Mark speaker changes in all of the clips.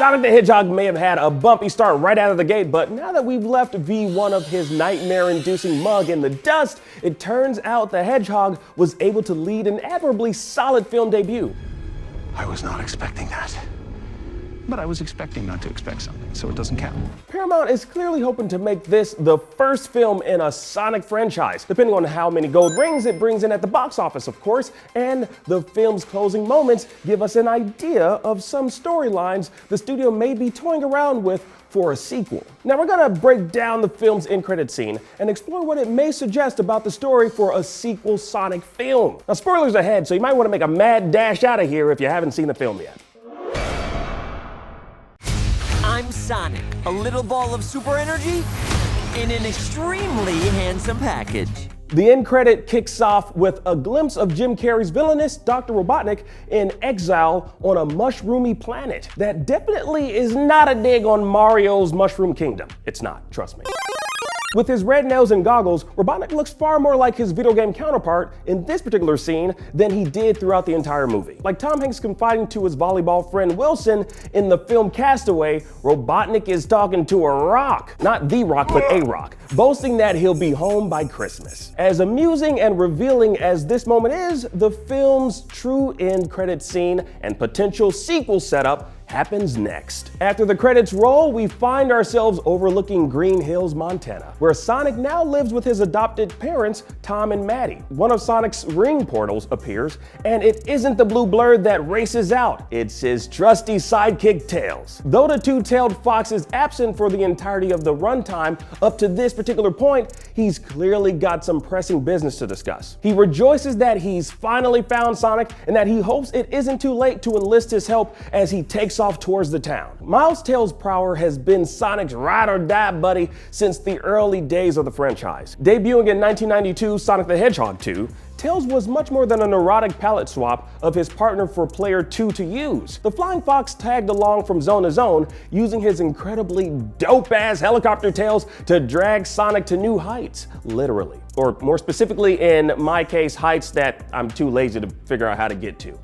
Speaker 1: Sonic the Hedgehog may have had a bumpy start right out of the gate, but now that we've left V1 of his nightmare-inducing mug in the dust, it turns out the Hedgehog was able to lead an admirably solid film debut.
Speaker 2: I was not expecting that. But I was expecting not to expect something, so it doesn't count.
Speaker 1: Paramount is clearly hoping to make this the first film in a Sonic franchise, depending on how many gold rings it brings in at the box office, of course, and the film's closing moments give us an idea of some storylines the studio may be toying around with for a sequel. Now we're gonna break down the film's end-credit scene and explore what it may suggest about the story for a sequel Sonic film. Now spoilers ahead, so you might want to make a mad dash out of here if you haven't seen the film yet.
Speaker 3: I'm Sonic, a little ball of super energy in an extremely handsome package.
Speaker 1: The end credit kicks off with a glimpse of Jim Carrey's villainous Dr. Robotnik in exile on a mushroomy planet. That definitely is not a dig on Mario's Mushroom Kingdom. It's not, trust me. With his red nails and goggles, Robotnik looks far more like his video game counterpart in this particular scene than he did throughout the entire movie. Like Tom Hanks confiding to his volleyball friend Wilson in the film Castaway, Robotnik is talking to a rock. Not the rock, but a rock, boasting that he'll be home by Christmas. As amusing and revealing as this moment is, the film's true end credit scene and potential sequel setup happens next. After the credits roll, we find ourselves overlooking Green Hills, Montana, where Sonic now lives with his adopted parents, Tom and Maddie. One of Sonic's ring portals appears, and it isn't the blue blur that races out, it's his trusty sidekick Tails. Though the two-tailed fox is absent for the entirety of the runtime up to this particular point, he's clearly got some pressing business to discuss. He rejoices that he's finally found Sonic and that he hopes it isn't too late to enlist his help as he takes off towards the town. Miles Tails Prower has been Sonic's ride or die buddy since the early days of the franchise. Debuting in 1992 Sonic the Hedgehog 2, Tails was much more than a neurotic palette swap of his partner for player 2 to use. The Flying Fox tagged along from zone to zone, using his incredibly dope-ass helicopter tails to drag Sonic to new heights, literally. Or more specifically, in my case, heights that I'm too lazy to figure out how to get to.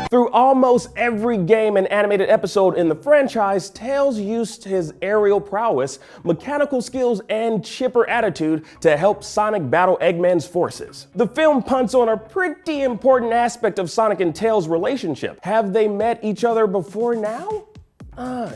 Speaker 1: Through almost every game and animated episode in the franchise, Tails used his aerial prowess, mechanical skills, and chipper attitude to help Sonic battle Eggman's forces. The film punts on a pretty important aspect of Sonic and Tails' relationship. Have they met each other before now?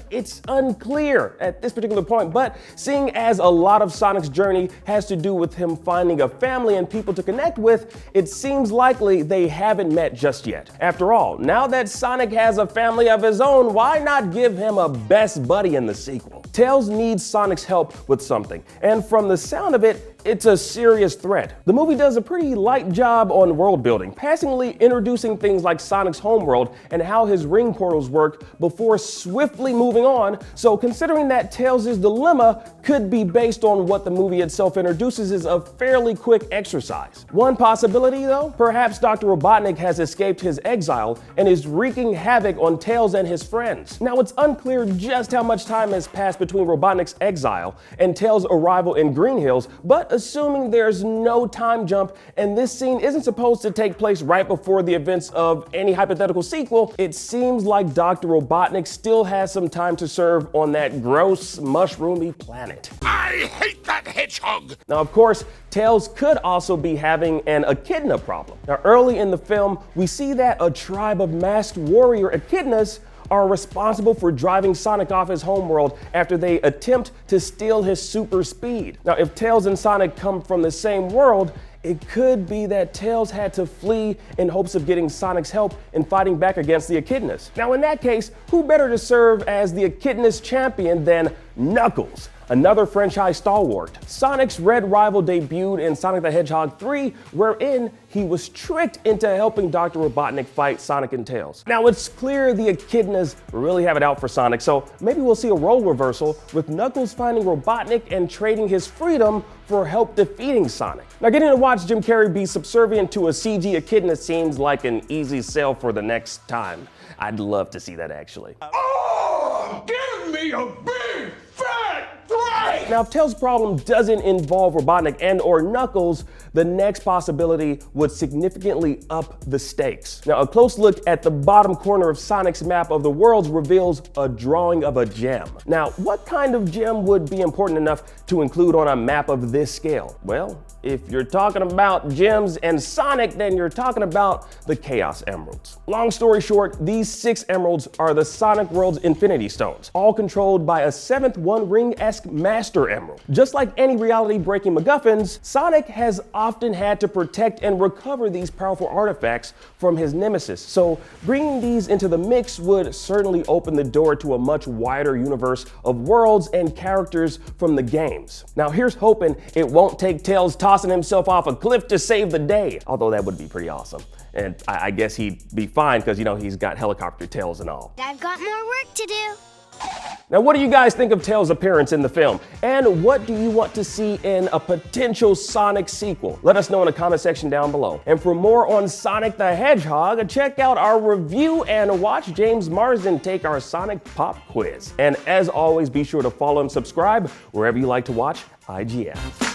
Speaker 1: It's unclear at this particular point, but seeing as a lot of Sonic's journey has to do with him finding a family and people to connect with, it seems likely they haven't met just yet. After all, now that Sonic has a family of his own, why not give him a best buddy in the sequel? Tails needs Sonic's help with something, and from the sound of it, it's a serious threat. The movie does a pretty light job on world building, passingly introducing things like Sonic's homeworld and how his ring portals work before swiftly moving on, so considering that Tails' dilemma could be based on what the movie itself introduces is a fairly quick exercise. One possibility though, perhaps Dr. Robotnik has escaped his exile and is wreaking havoc on Tails and his friends. Now it's unclear just how much time has passed between Robotnik's exile and Tails' arrival in Green Hills, but assuming there's no time jump and this scene isn't supposed to take place right before the events of any hypothetical sequel, it seems like Dr. Robotnik still has some time to serve on that gross, mushroomy planet.
Speaker 4: I hate that hedgehog!
Speaker 1: Now, of course, Tails could also be having an echidna problem. Now, early in the film, we see that a tribe of masked warrior echidnas are responsible for driving Sonic off his homeworld after they attempt to steal his super speed. Now, if Tails and Sonic come from the same world, it could be that Tails had to flee in hopes of getting Sonic's help in fighting back against the echidnas. Now, in that case, who better to serve as the echidnas champion than Knuckles, another franchise stalwart? Sonic's red rival debuted in Sonic the Hedgehog 3, wherein he was tricked into helping Dr. Robotnik fight Sonic and Tails. Now, it's clear the echidnas really have it out for Sonic, so maybe we'll see a role reversal with Knuckles finding Robotnik and trading his freedom for help defeating Sonic. Now, getting to watch Jim Carrey be subservient to a CG echidna seems like an easy sell for the next time. I'd love to see that, actually.
Speaker 4: Oh, give me a big fat threat!
Speaker 1: Now, if Tails' problem doesn't involve Robotnik and or Knuckles, the next possibility would significantly up the stakes. Now, a close look at the bottom corner of Sonic's map of the worlds reveals a drawing of a gem. Now, what kind of gem would be important enough to include on a map of this scale? Well, if you're talking about gems and Sonic, then you're talking about the Chaos Emeralds. Long story short, these 6 emeralds are the Sonic World's Infinity Stones, all controlled by a 7th One Ring-esque Master Emerald. Just like any reality-breaking MacGuffins, Sonic has often had to protect and recover these powerful artifacts from his nemesis, so bringing these into the mix would certainly open the door to a much wider universe of worlds and characters from the games. Now here's hoping it won't take Tails tossing himself off a cliff to save the day, although that would be pretty awesome. And I guess he'd be fine because, you know, he's got helicopter tails and all.
Speaker 5: I've got more work to do.
Speaker 1: Now, what do you guys think of Tails' appearance in the film? And what do you want to see in a potential Sonic sequel? Let us know in the comment section down below. And for more on Sonic the Hedgehog, check out our review and watch James Marsden take our Sonic Pop quiz. And as always, be sure to follow and subscribe wherever you like to watch IGN.